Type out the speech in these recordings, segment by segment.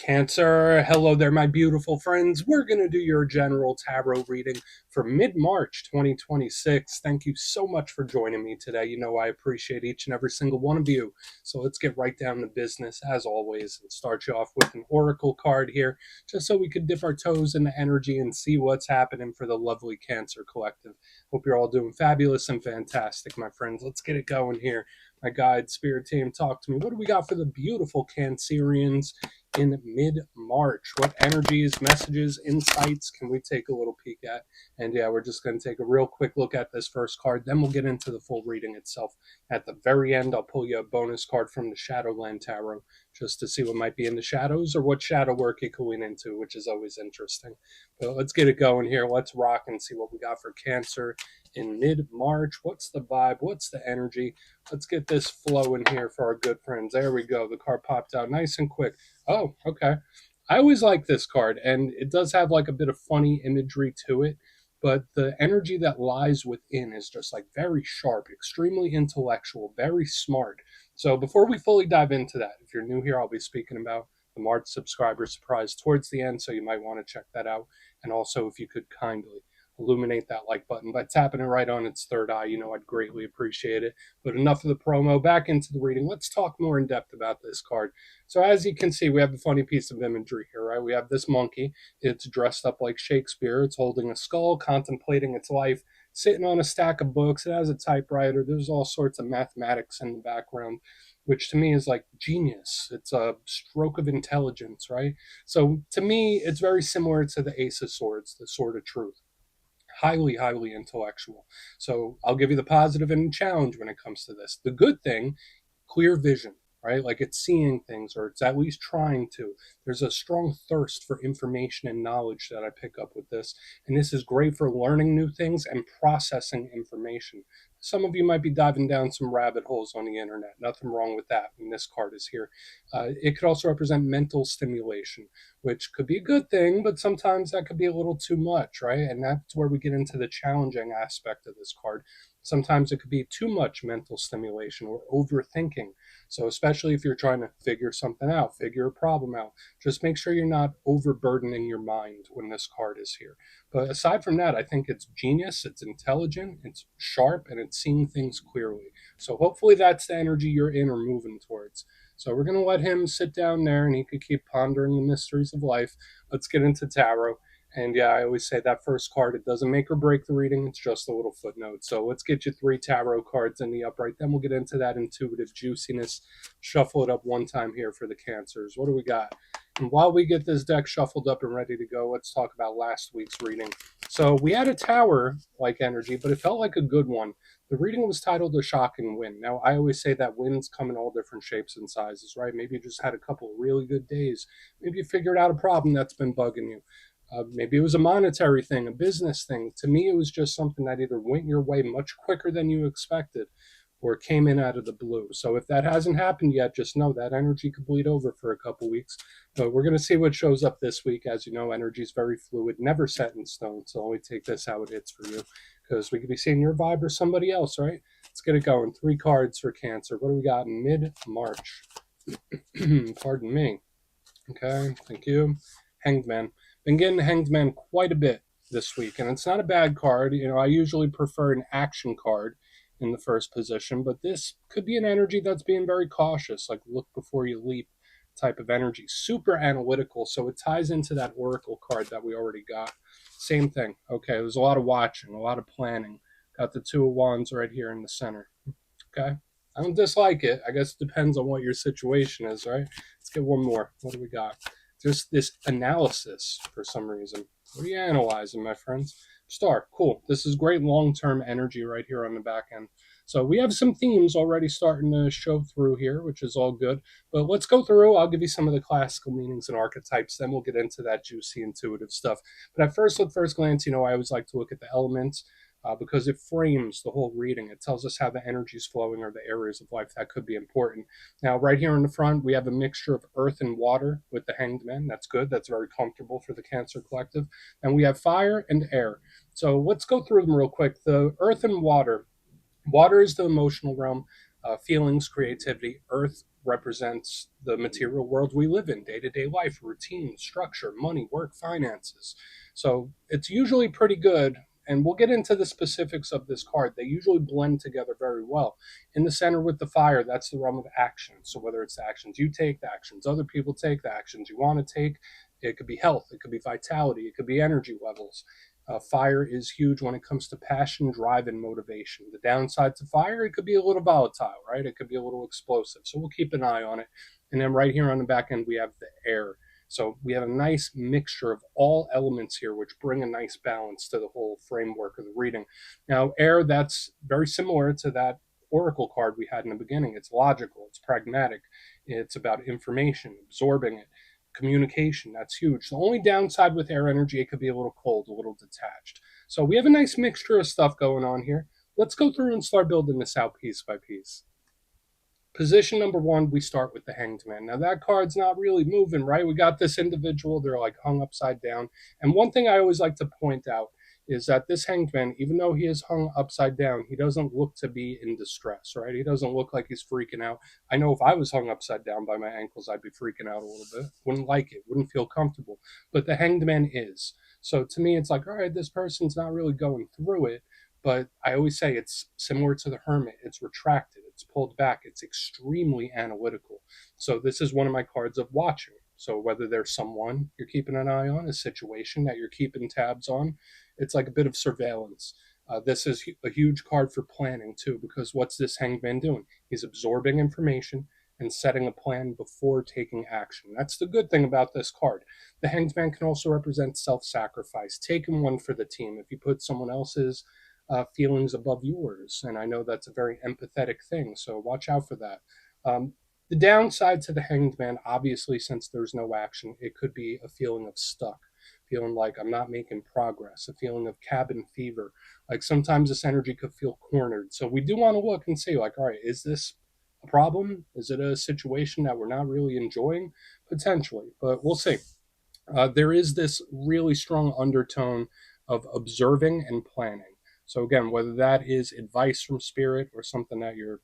Cancer, hello there, my beautiful friends. We're going to do your general tarot reading for mid-March 2026. Thank you so much for joining me today. You know I appreciate each and every single one of you. So let's get right down to business, as always, and start you off with an oracle card here, just so we could dip our toes in the energy and see what's happening for the lovely Cancer Collective. Hope you're all doing fabulous and fantastic, my friends. Let's get it going here. My guide, spirit team, talk to me. What do we got for the beautiful Cancerians in mid-March? What energies, messages, insights can we take a little peek at? And yeah, we're just going to take a real quick look at this first card. Then we'll get into the full reading itself. At the very end, I'll pull you a bonus card from the Shadowland Tarot just to see what might be in the shadows or what shadow work it could lean into, which is always interesting. But let's get it going here. Let's rock and see what we got for Cancer in mid-March. What's the vibe? What's the energy? Let's get this flowing here for our good friends. There we go. The card popped out nice and quick. Oh, okay. I always like this card, and it does have like a bit of funny imagery to it, but the energy that lies within is just like very sharp, extremely intellectual, very smart. So before we fully dive into that, if you're new here, I'll be speaking about the March subscriber surprise towards the end, so you might want to check that out. And also, if you could kindly illuminate that like button by tapping it right on its third eye, I'd greatly appreciate it. But enough of the promo, back into the reading. Let's talk more in depth about this card. So as you can see, we have a funny piece of imagery here, right? We have this monkey. It's dressed up like Shakespeare. It's holding a skull, contemplating its life, sitting on a stack of books. It has a typewriter. There's all sorts of mathematics in the background, which to me is like genius. It's a stroke of intelligence, right? So to me, it's very similar to the Ace of Swords, the Sword of Truth. Highly, highly intellectual. So I'll give you the positive and challenge when it comes to this. The good thing, clear vision, right? Like it's seeing things, or it's at least trying to. There's a strong thirst for information and knowledge that I pick up with this. And this is great for learning new things and processing information. Some of you might be diving down some rabbit holes on the internet. Nothing wrong with that when this card is here. It could also represent mental stimulation, which could be a good thing, but sometimes that could be a little too much, right? And that's where we get into the challenging aspect of this card. Sometimes it could be too much mental stimulation or overthinking. So especially if you're trying to figure something out, figure a problem out, just make sure you're not overburdening your mind when this card is here. But aside from that, I think it's genius, it's intelligent, it's sharp, and it's seeing things clearly. So hopefully that's the energy you're in or moving towards. So we're going to let him sit down there and he could keep pondering the mysteries of life. Let's get into tarot. And yeah, I always say that first card, it doesn't make or break the reading. It's just a little footnote. So let's get you 3 tarot cards in the upright. Then we'll get into that intuitive juiciness. Shuffle it up one time here for the Cancers. What do we got? And while we get this deck shuffled up and ready to go, let's talk about last week's reading. So we had a tower-like energy, but it felt like a good one. The reading was titled A Shocking Win. Now, I always say that wins come in all different shapes and sizes, right? Maybe you just had a couple of really good days. Maybe you figured out a problem that's been bugging you. Maybe it was a monetary thing, a business thing. To me, it was just something that either went your way much quicker than you expected or came in out of the blue. So if that hasn't happened yet, just know that energy could bleed over for a couple weeks. But we're going to see what shows up this week. As you know, energy is very fluid, never set in stone. So only take this how it hits for you, because we could be seeing your vibe or somebody else, right? Let's get it going. 3 cards for Cancer. What do we got in mid-March? Pardon me. Okay, thank you. Hanged Man. Been getting Hanged Man quite a bit this week, and it's not a bad card. I usually prefer an action card in the first position, but this could be an energy that's being very cautious, like look before you leap type of energy. Super analytical, so it ties into that Oracle card that we already got. Same thing. Okay, there's a lot of watching, a lot of planning. Got the 2 of Wands right here in the center. Okay. I don't dislike it. I guess it depends on what your situation is, right? Let's get one more. What do we got? Just this analysis for some reason. What are you analyzing, my friends? Star, cool. This is great long-term energy right here on the back end. So we have some themes already starting to show through here, which is all good. But let's go through. I'll give you some of the classical meanings and archetypes. Then we'll get into that juicy, intuitive stuff. But at first glance, I always like to look at the elements. Because it frames the whole reading. It tells us how the energy is flowing or the areas of life that could be important. Now, right here in the front, we have a mixture of earth and water with the Hanged Man. That's good. That's very comfortable for the Cancer Collective. And we have fire and air. So let's go through them real quick. The earth and water. Water is the emotional realm, feelings, creativity. Earth represents the material world we live in, day-to-day life, routine, structure, money, work, finances. So it's usually pretty good, and we'll get into the specifics of this card. They usually blend together very well. In the center with the fire, that's the realm of action. So whether it's the actions you take, the actions other people take, the actions you want to take, it could be health, it could be vitality, it could be energy levels. Fire is huge when it comes to passion, drive, and motivation. The downside to fire, it could be a little volatile, right? It could be a little explosive. So we'll keep an eye on it. And then right here on the back end, we have the air. So we have a nice mixture of all elements here, which bring a nice balance to the whole framework of the reading. Now, air, that's very similar to that oracle card we had in the beginning. It's logical, it's pragmatic, it's about information, absorbing it. Communication, that's huge. The only downside with air energy, it could be a little cold, a little detached. So we have a nice mixture of stuff going on here. Let's go through and start building this out piece by piece. Position number one, we start with the Hanged Man. Now that card's not really moving, right? We got this individual, they're like hung upside down. And one thing I always like to point out is that this Hanged Man, even though he is hung upside down, he doesn't look to be in distress, right? He doesn't look like he's freaking out. I know if I was hung upside down by my ankles, I'd be freaking out a little bit. Wouldn't like it, wouldn't feel comfortable. But the Hanged Man is. So to me, it's like, all right, this person's not really going through it. But I always say it's similar to the hermit. It's retracted, it's pulled back, it's extremely analytical. So this is one of my cards of watching. So whether there's someone you're keeping an eye on, a situation that you're keeping tabs on, it's like a bit of surveillance. This is a huge card for planning too, because what's this Hanged Man doing? He's absorbing information and setting a plan before taking action. That's the good thing about this card. The Hanged Man can also represent self-sacrifice, taking one for the team. If you put someone else's feelings above yours. And I know that's a very empathetic thing, so watch out for that. The downside to the Hanged Man, obviously, since there's no action, it could be a feeling of stuck, feeling like I'm not making progress, a feeling of cabin fever. Like sometimes this energy could feel cornered. So we do want to look and see, like, all right, is this a problem? Is it a situation that we're not really enjoying? Potentially, but we'll see. There is this really strong undertone of observing and planning. So again, whether that is advice from spirit or something that you're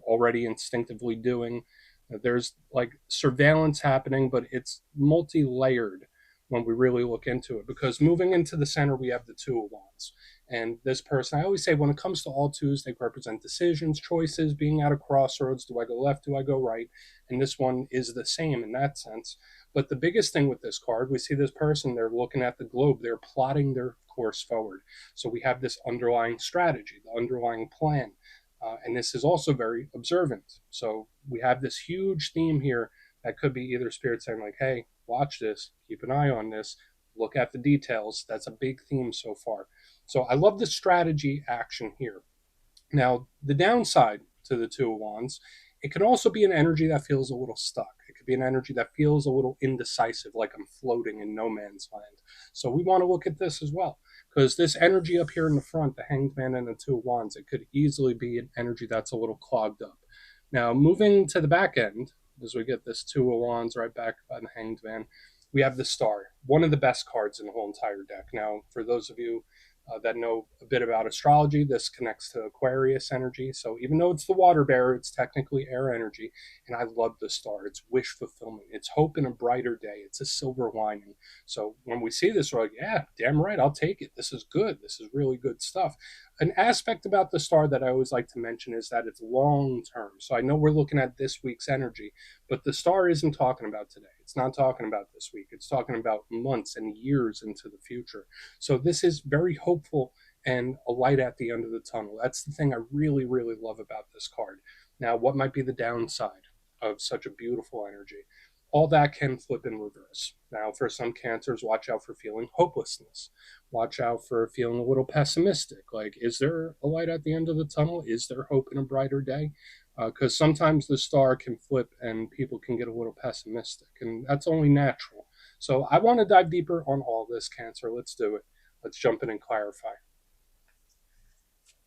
already instinctively doing, there's like surveillance happening, but it's multi-layered when we really look into it. Because moving into the center, we have the Two of Wands. And this person, I always say, when it comes to all twos, they represent decisions, choices, being at a crossroads. Do I go left? Do I go right? And this one is the same in that sense. But the biggest thing with this card, we see this person, they're looking at the globe, they're plotting their course forward. So we have this underlying strategy, the underlying plan. And this is also very observant. So we have this huge theme here that could be either spirit saying, like, hey, watch this, keep an eye on this, look at the details. That's a big theme so far. So I love the strategy action here. Now, the downside to the Two of Wands, it can also be an energy that feels a little stuck. It could be an energy that feels a little indecisive, like I'm floating in no man's land. So we want to look at this as well, because this energy up here in the front, the Hanged Man and the Two of Wands, it could easily be an energy that's a little clogged up. Now, moving to the back end, as we get this Two of Wands right back by the Hanged Man, we have the Star, one of the best cards in the whole entire deck. Now, for those of you that know a bit about astrology, this connects to Aquarius energy. So even though it's the water bearer, it's technically air energy. And I love the Star. It's wish fulfillment. It's hope in a brighter day. It's a silver lining. So when we see this, we're like, yeah, damn right, I'll take it. This is good. This is really good stuff. An aspect about the Star that I always like to mention is that it's long term. So I know we're looking at this week's energy, but the Star isn't talking about today. It's not talking about this week. It's talking about months and years into the future. So this is very hopeful and a light at the end of the tunnel. That's the thing I really, really love about this card. Now, what might be the downside of such a beautiful energy? All that can flip in reverse. Now, for some cancers, watch out for feeling hopelessness. Watch out for feeling a little pessimistic. Like, is there a light at the end of the tunnel? Is there hope in a brighter day? Because sometimes the Star can flip and people can get a little pessimistic, and that's only natural. So I want to dive deeper on all this, Cancer. Let's do it. Let's jump in and clarify.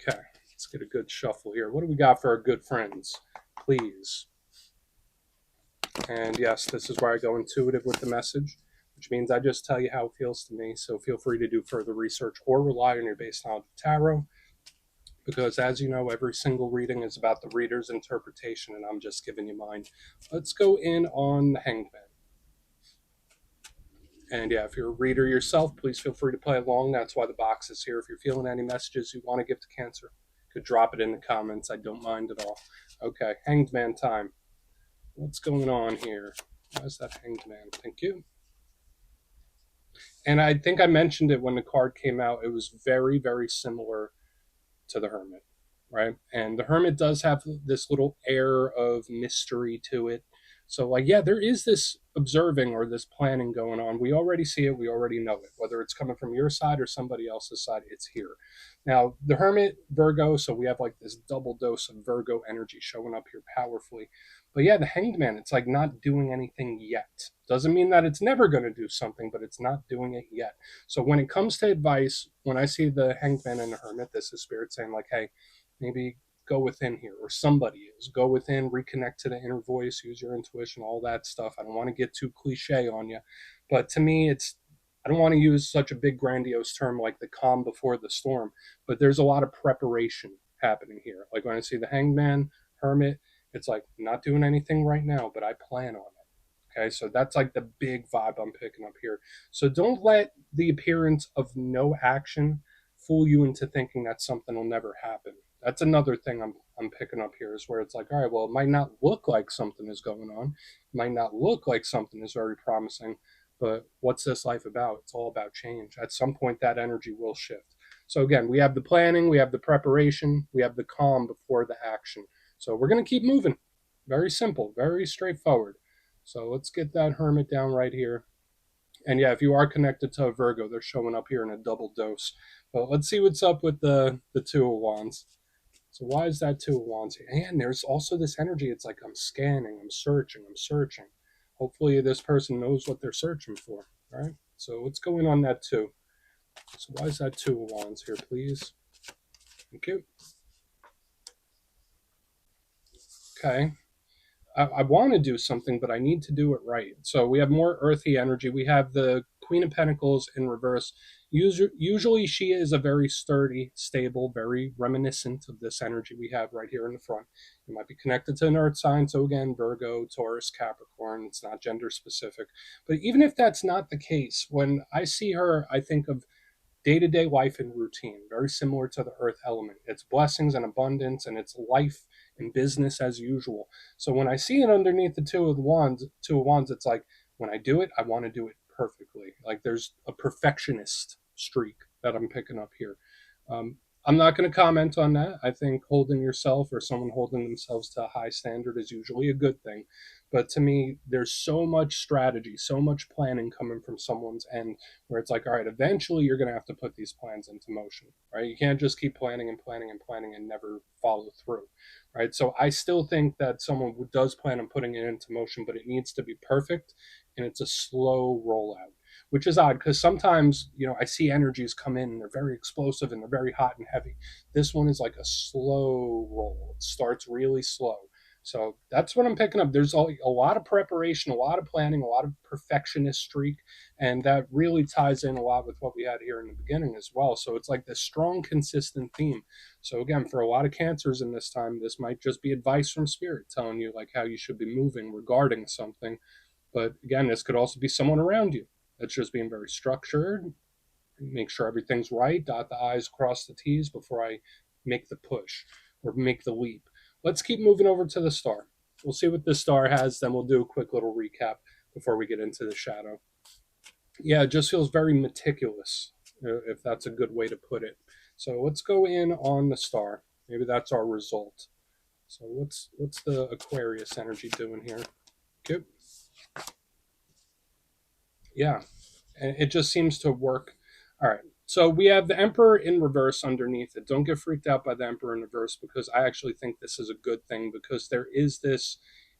Okay, let's get a good shuffle here. What do we got for our good friends? Please. And yes, this is where I go intuitive with the message, which means I just tell you how it feels to me. So feel free to do further research or rely on your base knowledge of tarot. because as you know, every single reading is about the reader's interpretation, and I'm just giving you mine. Let's go in on the Hanged Man. And yeah, if you're a reader yourself, please feel free to play along. That's why the box is here. If you're feeling any messages you want to give to Cancer, you could drop it in the comments. I don't mind at all. Okay, Hanged Man time. What's going on here? Why is that Hanged Man? Thank you. And I think I mentioned it when the card came out. It was very, very similar to the Hermit, right? And the Hermit does have this little air of mystery to it. So, like, yeah, there is this observing or this planning going on. We already see it, we already know it. Whether it's coming from your side or somebody else's side, it's here. Now, the Hermit, Virgo, so we have like this double dose of Virgo energy showing up here powerfully. But yeah, the Hanged Man, it's like not doing anything yet. Doesn't mean that it's never going to do something, but it's not doing it yet. So when it comes to advice, when I see the Hanged Man and the Hermit, this is Spirit saying like, hey, maybe go within here, or somebody is. Go within, reconnect to the inner voice, use your intuition, all that stuff. I don't want to get too cliche on you, but to me, I don't want to use such a big grandiose term like the calm before the storm, but there's a lot of preparation happening here. Like when I see the Hanged Man, Hermit, it's like not doing anything right now, but I plan on it. Okay, so that's like the big vibe I'm picking up here. So don't let the appearance of no action fool you into thinking that something will never happen. That's another thing I'm picking up here is where it's like, all right, well, it might not look like something is going on, it might not look like something is very promising, but what's this life about? It's all about change. At some point, that energy will shift. So again, we have the planning, we have the preparation, we have the calm before the action. So we're going to keep moving. Very simple, very straightforward. So let's get that Hermit down right here. And yeah, if you are connected to a Virgo, they're showing up here in a double dose. But let's see what's up with the Two of Wands. So why is that Two of Wands here? And there's also this energy. It's like I'm scanning, I'm searching, I'm searching. Hopefully this person knows what they're searching for. All right. So what's going on that too? So why is that Two of Wands here, please? Thank you. Okay. I want to do something, but I need to do it right. So we have more earthy energy. We have the Queen of Pentacles in reverse. Usually, she is a very sturdy, stable, very reminiscent of this energy we have right here in the front. It might be connected to an earth sign. So, again, Virgo, Taurus, Capricorn. It's not gender specific. But even if that's not the case, when I see her, I think of day to day life and routine, very similar to the earth element. It's blessings and abundance, and it's life and business as usual. So when I see it underneath the Two of Wands, it's like when I do it, I want to do it perfectly. Like there's a perfectionist streak that I'm picking up here. Um, I'm not going to comment on that. I think holding yourself or someone holding themselves to a high standard is usually a good thing. But to me, there's so much strategy, so much planning coming from someone's end where it's like, all right, eventually you're going to have to put these plans into motion, right? You can't just keep planning and planning and planning and never follow through, right? So I still think that someone who does plan on putting it into motion, but it needs to be perfect and it's a slow rollout, which is odd because sometimes, I see energies come in and they're very explosive and they're very hot and heavy. This one is like a slow roll. It starts really slow. So that's what I'm picking up. There's a lot of preparation, a lot of planning, a lot of perfectionist streak, and that really ties in a lot with what we had here in the beginning as well. So it's like this strong, consistent theme. So again, for a lot of cancers in this time, this might just be advice from spirit telling you like how you should be moving regarding something. But again, this could also be someone around you that's just being very structured, make sure everything's right, dot the I's, cross the T's before I make the push or make the leap. Let's keep moving over to the star. We'll see what the star has, then we'll do a quick little recap before we get into the shadow. Yeah, it just feels very meticulous, if that's a good way to put it. So let's go in on the star. Maybe that's our result. So what's the Aquarius energy doing here? Good. Yeah, and it just seems to work. All right. So we have the Emperor in reverse underneath it. Don't get freaked out by the Emperor in reverse because I actually think this is a good thing because there is this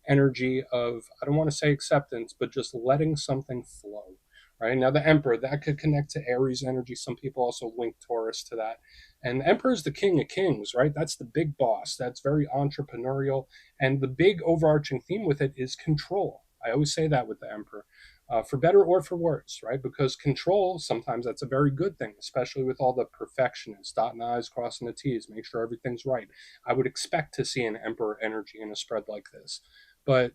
energy of, I don't want to say acceptance, but just letting something flow. Right. Now, the Emperor, that could connect to Aries energy. Some people also link Taurus to that. And the Emperor is the king of kings, right? That's the big boss. That's very entrepreneurial. And the big overarching theme with it is control. I always say that with the Emperor. for better or for worse, right? Because control, sometimes that's a very good thing, especially with all the perfectionists, dotting the I's, crossing the T's, make sure everything's right. I would expect to see an emperor energy in a spread like this. But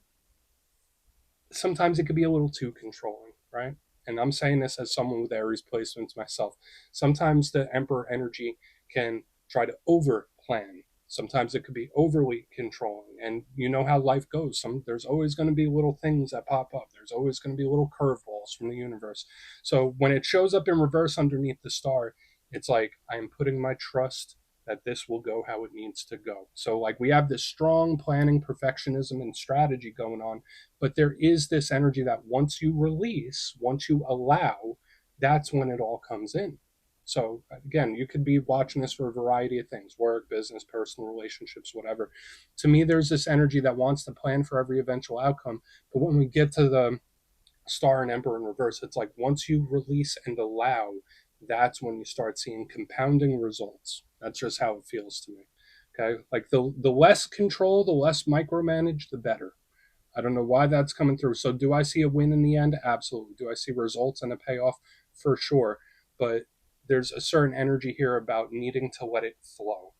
sometimes it could be a little too controlling, right? And I'm saying this as someone with Aries placements myself. Sometimes the Emperor energy can try to over plan. Sometimes it could be overly controlling. And you know how life goes. There's always going to be little things that pop up. There's always going to be little curveballs from the universe. So when it shows up in reverse underneath the star, it's like I am putting my trust that this will go how it needs to go. So like we have this strong planning, perfectionism, and strategy going on, but there is this energy that once you release, once you allow, that's when it all comes in. So again, you could be watching this for a variety of things: work, business, personal relationships, whatever. To me, there's this energy that wants to plan for every eventual outcome. But when we get to the star and emperor in reverse, it's like once you release and allow, that's when you start seeing compounding results. That's just how it feels to me. Okay. Like the less control, the less micromanage, the better. I don't know why that's coming through. So, do I see a win in the end? Absolutely. Do I see results and a payoff? For sure. But there's a certain energy here about needing to let it flow.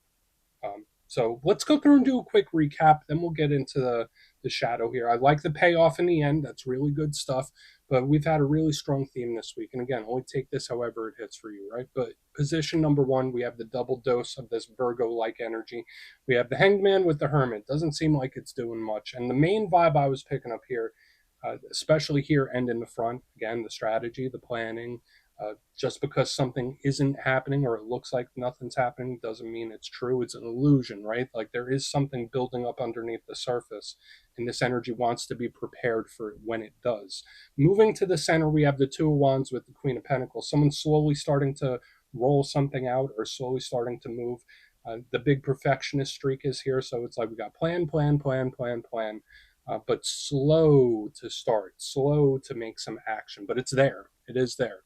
So let's go through and do a quick recap. Then we'll get into the shadow here. I like the payoff in the end. That's really good stuff. But we've had a really strong theme this week. And again, only take this however it hits for you, right? But position number one, we have the double dose of this Virgo like energy. We have the Hanged Man with the Hermit. Doesn't seem like it's doing much. And the main vibe I was picking up here, especially here and in the front, again, the strategy, the planning, just because something isn't happening or it looks like nothing's happening doesn't mean it's true. It's an illusion, right? Like there is something building up underneath the surface, and this energy wants to be prepared for it when it does. Moving to the center, we have the Two of Wands with the Queen of Pentacles. Someone slowly starting to roll something out or slowly starting to move. The big perfectionist streak is here, so it's like we got plan, plan, plan, plan, plan. But slow to start, slow to make some action, but it's there. It is there.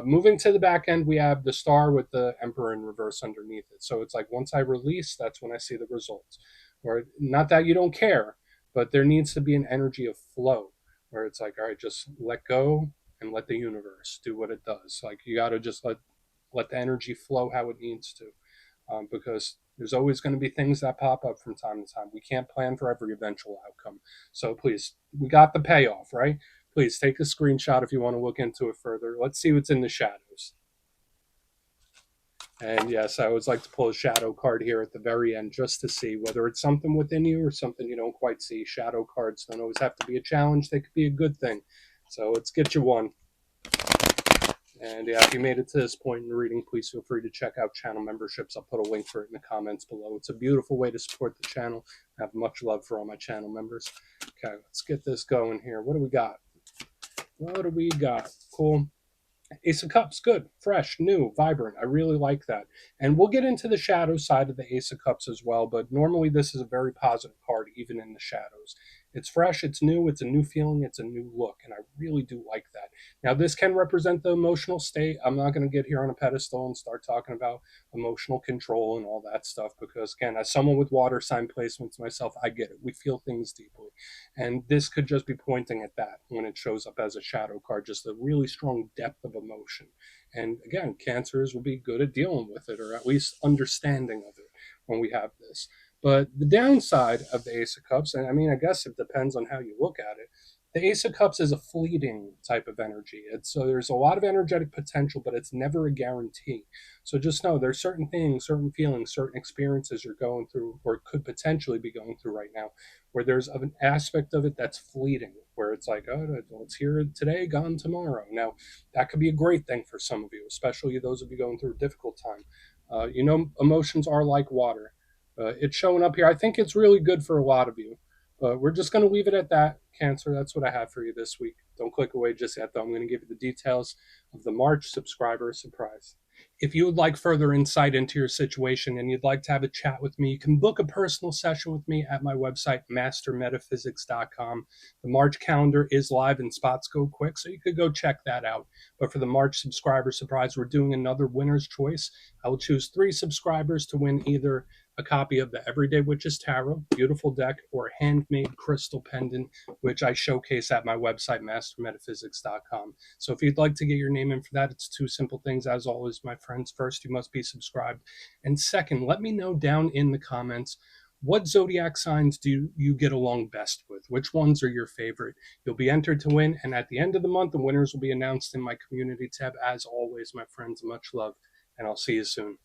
Moving to the back end, we have the star with the emperor in reverse underneath it. So it's like once I release, that's when I see the results. Or not that you don't care, but there needs to be an energy of flow where it's like, all right, just let go and let the universe do what it does. Like you got to just let the energy flow how it needs to, because there's always going to be things that pop up from time to time. We can't plan for every eventual outcome. So please, we got the payoff, right? Please take a screenshot if you want to look into it further. Let's see what's in the shadows. And yes, I always like to pull a shadow card here at the very end just to see whether it's something within you or something you don't quite see. Shadow cards don't always have to be a challenge, they could be a good thing. So let's get you one. And yeah, if you made it to this point in the reading, please feel free to check out channel memberships. I'll put a link for it in the comments below. It's a beautiful way to support the channel. I have much love for all my channel members. Okay, let's get this going here. What do we got? What do we got? Cool. Ace of Cups, good, fresh, new, vibrant. I really like that. And we'll get into the shadow side of the Ace of Cups as well, but normally this is a very positive card, even in the shadows. It's fresh, it's new, it's a new feeling, it's a new look, and I really do like that. Now, this can represent the emotional state. I'm not going to get here on a pedestal and start talking about emotional control and all that stuff because, again, as someone with water sign placements myself, I get it. We feel things deeply. And this could just be pointing at that when it shows up as a shadow card, just a really strong depth of emotion. And again, cancers will be good at dealing with it, or at least understanding of it when we have this. But the downside of the Ace of Cups, and I mean, I guess it depends on how you look at it. The Ace of Cups is a fleeting type of energy. So there's a lot of energetic potential, but it's never a guarantee. So just know there's certain things, certain feelings, certain experiences you're going through, or could potentially be going through right now, where there's an aspect of it that's fleeting, where it's like, oh, it's here today, gone tomorrow. Now, that could be a great thing for some of you, especially those of you going through a difficult time. Emotions are like water. It's showing up here. I think it's really good for a lot of you. But we're just going to leave it at that, Cancer. That's what I have for you this week. Don't click away just yet, though. I'm going to give you the details of the March subscriber surprise. If you would like further insight into your situation and you'd like to have a chat with me, you can book a personal session with me at my website, mastermetaphysics.com. The March calendar is live and spots go quick, so you could go check that out. But for the March subscriber surprise, we're doing another winner's choice. I will choose 3 subscribers to win either a copy of the Everyday Witches Tarot, beautiful deck, or handmade crystal pendant, which I showcase at my website, mastermetaphysics.com. So if you'd like to get your name in for that, it's two simple things. As always, my friends, first, you must be subscribed. And second, let me know down in the comments, what zodiac signs do you get along best with? Which ones are your favorite? You'll be entered to win, and at the end of the month, the winners will be announced in my community tab. As always, my friends, much love, and I'll see you soon.